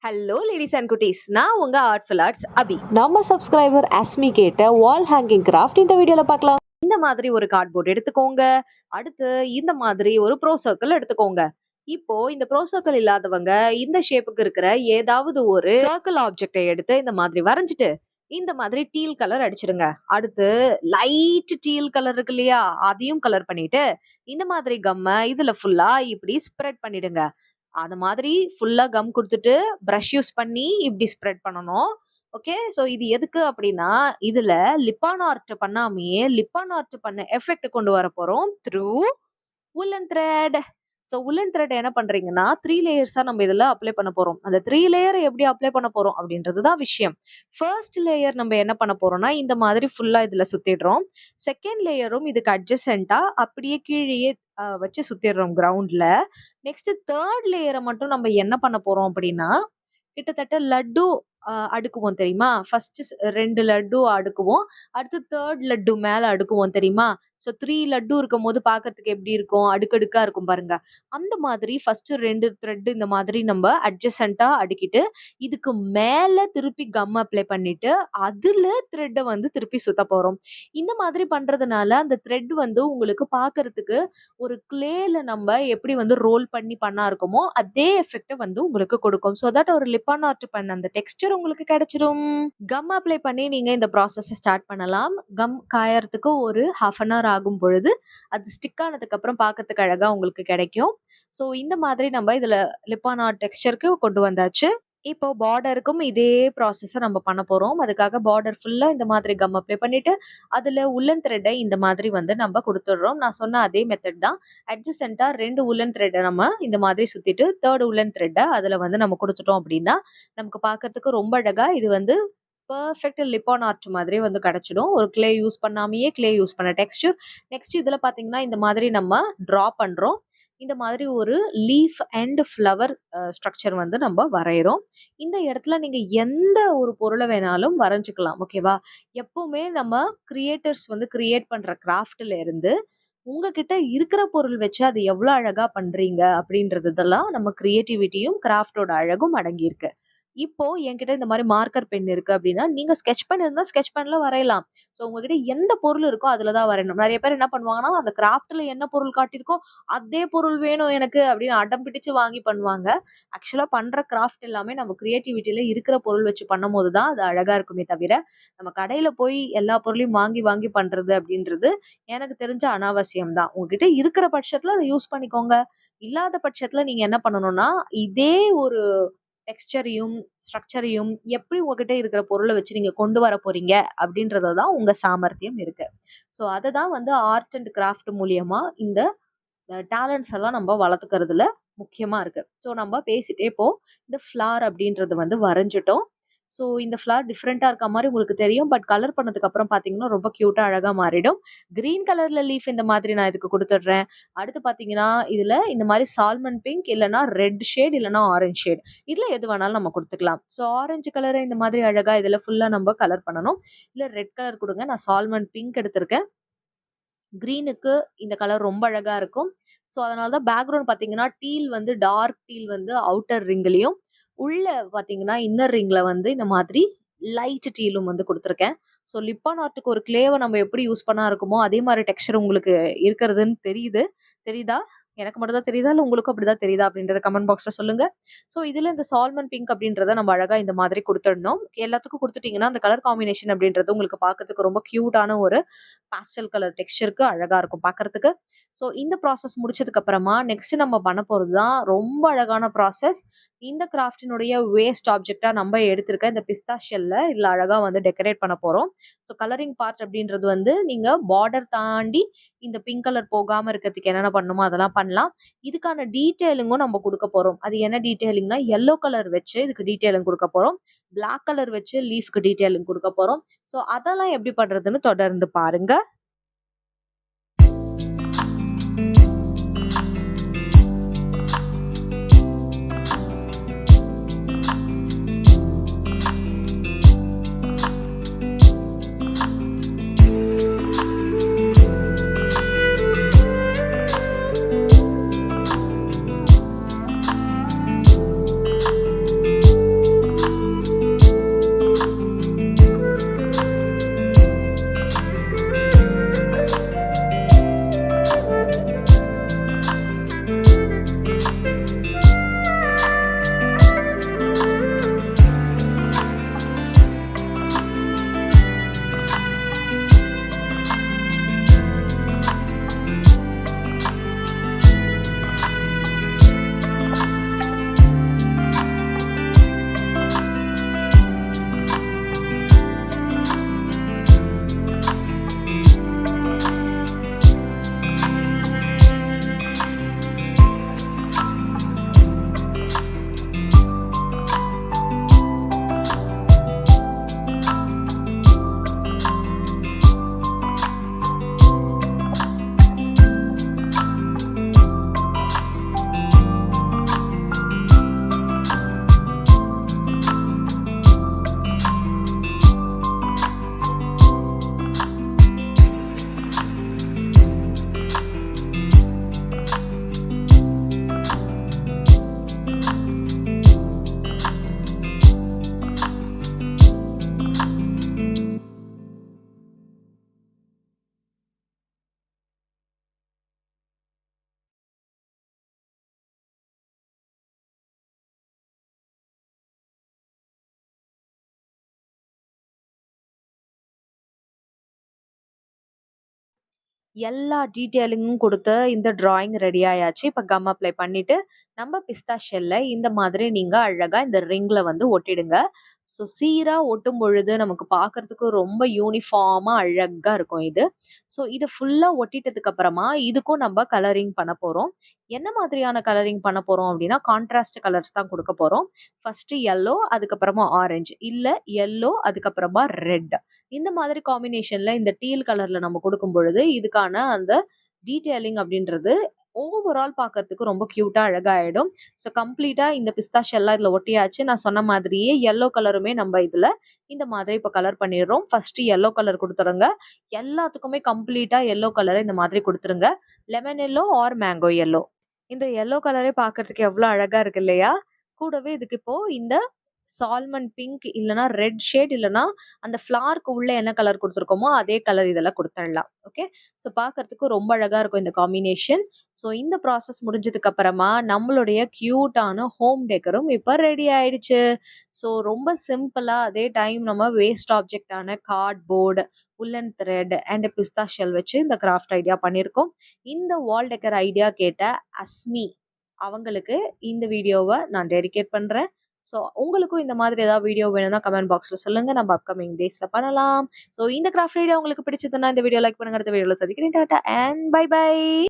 Hello ladies and குட்டீஸ், நான் உங்க ஆர்ட்ஃபுல் ஆர்ட்ஸ் அபி. நம்ம சப்ஸ்கிரைபர் அஸ்மி கேட்ட வால் ஹேங்கிங் கிராஃப்ட் இந்த வீடியோல பார்க்கலாம். இந்த மாதிரி ஒரு கார்ட்போர்ட் எடுத்துக்கோங்க. அடுத்து இந்த மாதிரி ஒரு ப்ரோ சர்க்கிள் எடுத்துக்கோங்க. இப்போ இந்த ப்ரோ சர்க்கிள் இல்லாதவங்க இந்த ஷேப்புக்கு இருக்கிற ஏதாவது ஒரு சர்க்கிள் ஆப்ஜெக்டை எடுத்து இந்த மாதிரி வரைஞ்சிட்டு இந்த மாதிரி டீல் கலர் அடிச்சிடுங்க. அடுத்து லைட் டீல் கலர் இருக்கு இல்லையா, அதையும் கலர் பண்ணிட்டு இந்த மாதிரி கம்மை இதுல ஃபுல்லா இப்படி ஸ்ப்ரெட் பண்ணிடுங்க. அந்த மாதிரி ஃபுல்லா கம் கொடுத்துட்டு ப்ரஷ் யூஸ் பண்ணி இப்படி ஸ்ப்ரெட் பண்ணணும். ஓகே, ஸோ இது எதுக்கு அப்படின்னா, இதுல லிப்பான் ஆர்ட் பண்ணாமையே லிப்பான் ஆர்ட் பண்ண எஃபெக்ட் கொண்டு வர போறோம் through woolen thread. So woolen thread என்ன பண்றீங்கன்னா 3 லேயர்ஸா நம்ம இதுல அப்ளை பண்ண போறோம். அந்த 3 லேயர் எப்படி அப்ளை பண்ண போறோம் அப்படின்றது தான் விஷயம். ஃபர்ஸ்ட் லேயர் நம்ம என்ன பண்ண போறோம்னா இந்த மாதிரி ஃபுல்லா இதுல சுத்திடுறோம். செகண்ட் லேயரும் இதுக்கு அட்ஜசென்ட்டா அப்படியே கீழேயே வச்சு சுத்திடுறோம் கிரவுண்ட்ல. நெக்ஸ்ட் தேர்ட் லேயரை மட்டும் நம்ம என்ன பண்ண போறோம் அப்படின்னா, கிட்டத்தட்ட லட்டு அடுக்குவோம் தெரியுமா? ஃபர்ஸ்ட் 2 லட்டு அடுக்குவோம். அடுத்து தேர்ட் லட்டு மேல அடுக்குவோம் தெரியுமா? ஸோ 3 லட்டு இருக்கும்போது பார்க்கறதுக்கு எப்படி இருக்கும்? அடுக்கடுக்கா இருக்கும் பாருங்க. அந்த மாதிரி ஃபர்ஸ்ட் 2 த்ரெட் இந்த மாதிரி நம்ம அட்ஜசென்ட்டா அடுக்கிட்டு, இதுக்கு மேல திருப்பி கம் அப்ளை பண்ணிட்டு, அதுல த்ரெட்ட வந்து திருப்பி சுத்த போறோம். இந்த மாதிரி பண்றதுனால அந்த த்ரெட் வந்து உங்களுக்கு பார்க்கறதுக்கு ஒரு கிளேல நம்ம எப்படி வந்து ரோல் பண்ணி பண்ணா இருக்குமோ, அதே எஃபெக்ட்ட வந்து உங்களுக்கு கொடுக்கும். ஸோ தட் ஒரு லிப்பான் ஆர்ட் பண்ண அந்த டெக்ஸ்சர் உங்களுக்கு கிடைச்சிடும். கம் அப்ளை பண்ணி நீங்க இந்த ப்ராசஸ் ஸ்டார்ட் பண்ணலாம். கம் காயறதுக்கு ஒரு 1/2 அன் ஹவர் ஆகும் பொழுது அது ஸ்டிக் ஆனதுக்கு அப்புறம் பார்க்கறதுக்கு அழகா உங்களுக்கு கிடைக்கும். ஸோ இந்த மாதிரி நம்ம இதுல லிப்பான் ஆர்ட் டெக்ஸ்சருக்கு கொண்டு வந்தாச்சு. இப்போ பார்டருக்கும் இதே ப்ராசஸ நம்ம பண்ண போறோம். அதுக்காக பார்டர் ஃபுல்லா இந்த மாதிரி கம் அப்ளை பண்ணிட்டு, அதுல உல்லன் த்ரெட்டை இந்த மாதிரி வந்து நம்ம குடுத்துடுறோம். நான் சொன்ன அதே மெத்தட் தான். அட்ஜசென்ட்டா 2 உல்லன் த்ரெட்ட நம்ம இந்த மாதிரி சுத்திட்டு, தேர்ட் உல்லன் த்ரெட்ட அதுல வந்து நம்ம குடுத்துட்டோம் அப்படின்னா, நமக்கு பார்க்கறதுக்கு ரொம்ப அழகா இது வந்து பெர்ஃபெக்ட் லிப்பான் ஆர்ட் மாதிரி வந்து கிடைச்சிடும். ஒரு கிளே யூஸ் பண்ணாமயே கிளே யூஸ் பண்ண டெக்ஸ்சர். நெக்ஸ்ட் இதுல பார்த்தீங்கன்னா, இந்த மாதிரி நம்ம டிரா பண்றோம். இந்த மாதிரி ஒரு லீஃப் அண்ட் ஃப்ளவர் ஸ்ட்ரக்சர் வந்து நம்ம வரையறோம். இந்த இடத்துல நீங்க எந்த ஒரு பொருளை வேணாலும் வரைஞ்சுக்கலாம். ஓகேவா? எப்பவுமே நம்ம கிரியேட்டர்ஸ் வந்து கிரியேட் பண்ற கிராஃப்ட்ல இருந்து உங்ககிட்ட இருக்கிற பொருள் வச்சு அது எவ்வளவு அழகா பண்றீங்க அப்படின்றதெல்லாம் நம்ம கிரியேட்டிவிட்டியும் கிராஃப்டோட அழகும் அடங்கியிருக்கு. இப்போ என்கிட்ட இந்த மாதிரி மார்க்கர் பென் இருக்கு அப்படின்னா, நீங்க ஸ்கெட்ச் பென் இருந்தா ஸ்கெட்ச் பென்ல வரையலாம். ஸோ உங்ககிட்ட எந்த பொருள் இருக்கோ அதுல தான் வரையணும். நிறைய பேர் என்ன பண்ணுவாங்கன்னா, அந்த கிராஃப்ட்ல என்ன பொருள் காட்டியிருக்கோ அதே பொருள் வேணும் எனக்கு அப்படின்னு அடம் பிடிச்சு வாங்கி பண்ணுவாங்க. ஆக்சுவலா பண்ற கிராஃப்ட் எல்லாமே நம்ம கிரியேட்டிவிட்டியில இருக்கிற பொருள் வச்சு பண்ணும்போது தான் அது அழகா இருக்குமே தவிர, நம்ம கடையில போய் எல்லா பொருளையும் வாங்கி வாங்கி பண்றது அப்படின்றது எனக்கு தெரிஞ்ச அனாவசியம் தான். உங்ககிட்ட இருக்கிற பட்சத்துல அதை யூஸ் பண்ணிக்கோங்க. இல்லாத பட்சத்துல நீங்க என்ன பண்ணணும்னா, இதே ஒரு டெக்ஸ்சரையும் ஸ்ட்ரக்சரையும் எப்படி உங்ககிட்ட இருக்கிற பொருளை வச்சு நீங்க கொண்டு வர போறீங்க அப்படின்றத தான் உங்க சாமர்த்தியம் இருக்கு. ஸோ அதை தான் வந்து ஆர்ட் அண்ட் கிராஃப்ட் மூலியமா இந்த டேலண்ட்ஸ் எல்லாம் நம்ம வளர்த்துக்கிறதுல முக்கியமா இருக்கு. ஸோ நம்ம பேசிட்டே இப்போ இந்த ஃப்ளார் அப்படின்றது வந்து வரைஞ்சிட்டோம். ஸோ இந்த ஃப்ளார் டிஃப்ரெண்டா இருக்க மாதிரி உங்களுக்கு தெரியும். பட் கலர் பண்ணதுக்கு அப்புறம் பாத்தீங்கன்னா ரொம்ப கியூட்டா அழகா மாறிடும். கிரீன் கலர்ல லீஃப் இந்த மாதிரி நான் இதுக்கு கொடுத்துடுறேன். அடுத்து பாத்தீங்கன்னா இதுல இந்த மாதிரி சால்மன் பிங்க் இல்லைன்னா ரெட் ஷேட் இல்லைன்னா ஆரஞ்சு ஷேட், இதுல எது வேணாலும் நம்ம கொடுத்துக்கலாம். ஸோ ஆரஞ்சு கலரை இந்த மாதிரி அழகா இதுல ஃபுல்லா நம்ம கலர் பண்ணணும். இல்ல ரெட் கலர் கொடுங்க. நான் சால்மன் பிங்க் எடுத்திருக்கேன். கிரீனுக்கு இந்த கலர் ரொம்ப அழகா இருக்கும். ஸோ அதனால தான் பேக்ரவுண்ட் பார்த்தீங்கன்னா டீல் வந்து டார்க் டீல் வந்து அவுட்டர் ரிங்லயும், உள்ள பார்த்தீங்கன்னா இன்னர் ரிங்ல வந்து இந்த மாதிரி லைட் டீலும் வந்து கொடுத்துருக்கேன். ஸோ லிப்பான் ஆர்ட்டுக்கு ஒரு கிளேவை நம்ம எப்படி யூஸ் பண்ணா இருக்குமோ அதே மாதிரி டெக்ஸ்சர் உங்களுக்கு இருக்கிறதுன்னு தெரியுதா? எனக்கு மட்டும் தான் தெரியுதா இல்ல உங்களுக்கும் அப்படிதான் தெரியுதா அப்படின்றத கமெண்ட் பாக்ஸ்ல சொல்லுங்க. ஸோ இதுல இந்த சால்மன் பிங்க் அப்படின்றத நம்ம அழகா இந்த மாதிரி கொடுத்துடணும். எல்லாத்துக்கும் கொடுத்துட்டீங்கன்னா அந்த கலர் காம்பினேஷன் அப்படின்றது உங்களுக்கு பார்க்கறதுக்கு ரொம்ப கியூட்டான ஒரு பாஸ்டல் கலர் டெக்ஸ்சருக்கு அழகா இருக்கும் பார்க்கறதுக்கு. ஸோ இந்த ப்ராசஸ் முடிச்சதுக்கு அப்புறமா நெக்ஸ்ட் நம்ம பண்ண போறது தான் ரொம்ப அழகான ப்ராசஸ். இந்த கிராஃப்டினுடைய வேஸ்ட் ஆப்ஜெக்டா நம்ம எடுத்திருக்க இந்த பிஸ்தா ஷெல்ல இதுல அழகா வந்து டெக்கரேட் பண்ண போறோம். ஸோ கலரிங் பார்ட் அப்படின்றது வந்து நீங்க பார்டர் தாண்டி இந்த பிங்க் கலர் போகாம இருக்கிறதுக்கு என்னென்ன பண்ணுமோ அதெல்லாம் பண்ணலாம். இதுக்கான டீட்டெயிலிங்கும் நம்ம கொடுக்க போறோம். அது என்ன டீட்டெயிலிங்னா, எல்லோ கலர் வச்சு இதுக்கு டீட்டெயிலிங் கொடுக்க போறோம். பிளாக் கலர் வச்சு லீஃப்க்கு டீட்டெயிலிங் கொடுக்க போறோம். ஸோ அதெல்லாம் எப்படி பண்றதுன்னு தொடர்ந்து பாருங்க. எல்லா டீட்டெயிலிங்கும் குடுத்து இந்த டிராயிங் ரெடி ஆயாச்சு. இப்ப கம் அப்ளை பண்ணிட்டு, நம்ம பிஸ்தா ஷெல்ல இந்த மாதிரி நீங்க அழகா இந்த ரிங்ல வந்து ஒட்டிடுங்க. ஸோ சீரா ஒட்டும் பொழுது நமக்கு பார்க்கறதுக்கு ரொம்ப யூனிஃபார்மா அழகா இருக்கும் இது. ஸோ இத ஃபுல்லா ஒட்டிட்டதுக்கு அப்புறமா, இதுக்கும் நம்ப கலரிங் பண்ண போறோம். என்ன மாதிரியான கலரிங் பண்ண போறோம் அப்டின்னா, கான்ட்ராஸ்ட் கலர்ஸ் தான் குடுக்க போறோம். ஃபர்ஸ்ட்டு yellow அதுக்கப்புறமா ஆரஞ்சு. இல்ல yellow அதுக்கப்புறமா ரெட். இந்த மாதிரி காம்பினேஷன்ல இந்த டீல் கலர்ல நம்ம குடுக்கும் பொழுது, இதுக்கான அந்த டீட்டெயிலிங் அப்படின்றது ஓவரால் பார்க்கறதுக்கு ரொம்ப கியூட்டா அழகாயிடும். ஸோ கம்ப்ளீட்டா இந்த பிஸ்தாஷ் எல்லாம் இதுல ஒட்டியாச்சு. நான் சொன்ன மாதிரியே எல்லோ கலருமே நம்ம இதுல இந்த மாதிரி இப்ப கலர் பண்ணிடுறோம். ஃபர்ஸ்ட் எல்லோ கலர் குடுத்துருங்க. எல்லாத்துக்குமே கம்ப்ளீட்டா எல்லோ கலர் இந்த மாதிரி குடுத்துருங்க. Lemon yellow R mango yellow. இந்த எல்லோ கலரே பார்க்கறதுக்கு எவ்ளோ அழகா இருக்கு இல்லையா? கூடவே இதுக்கு இப்போ இந்த சால்மன் பிங்க் இல்லன்னா ரெட் ஷேட் இல்லன்னா அந்த ஃப்ளார்க்கு உள்ள என்ன கலர் குடுத்துருக்கோமோ, அதே கலர் இதெல்லாம் குடுத்துடலாம். ஓகே. ஸோ பார்க்கறதுக்கு ரொம்ப அழகா இருக்கும் இந்த காம்பினேஷன். ஸோ இந்த ப்ராசஸ் முடிஞ்சதுக்கு அப்புறமா நம்மளுடைய கியூட்டான ஹோம் டெக்கரும் இப்ப ரெடி ஆயிடுச்சு. ஸோ ரொம்ப சிம்பிளா அதே டைம் நம்ம வேஸ்ட் ஆப்ஜெக்ட்டான கார்ட்போர்ட், உல்லன் த்ரெட் அண்ட் பிஸ்தா ஷெல் வச்சு இந்த கிராஃப்ட் ஐடியா பண்ணியிருக்கோம். இந்த வால் டெக்கர் ஐடியா கேட்ட அஸ்மி அவங்களுக்கு இந்த வீடியோவ நான் டெடிகேட் பண்றேன். ஸோ உங்களுக்கும் இந்த மாதிரி ஏதாவது வீடியோ வேணும்னா கமெண்ட் பாக்ஸ்ல சொல்லுங்க. நம்ம அப்கமிங் டேஸ்ல பண்ணலாம். ஸோ இந்த கிராஃப்ட் ஐடியா உங்களுக்கு பிடிச்சதுன்னா இந்த வீடியோ லைக் பண்ணுங்க. அடுத்த வீடியோல சந்திக்கிறேன். Tata and bye by.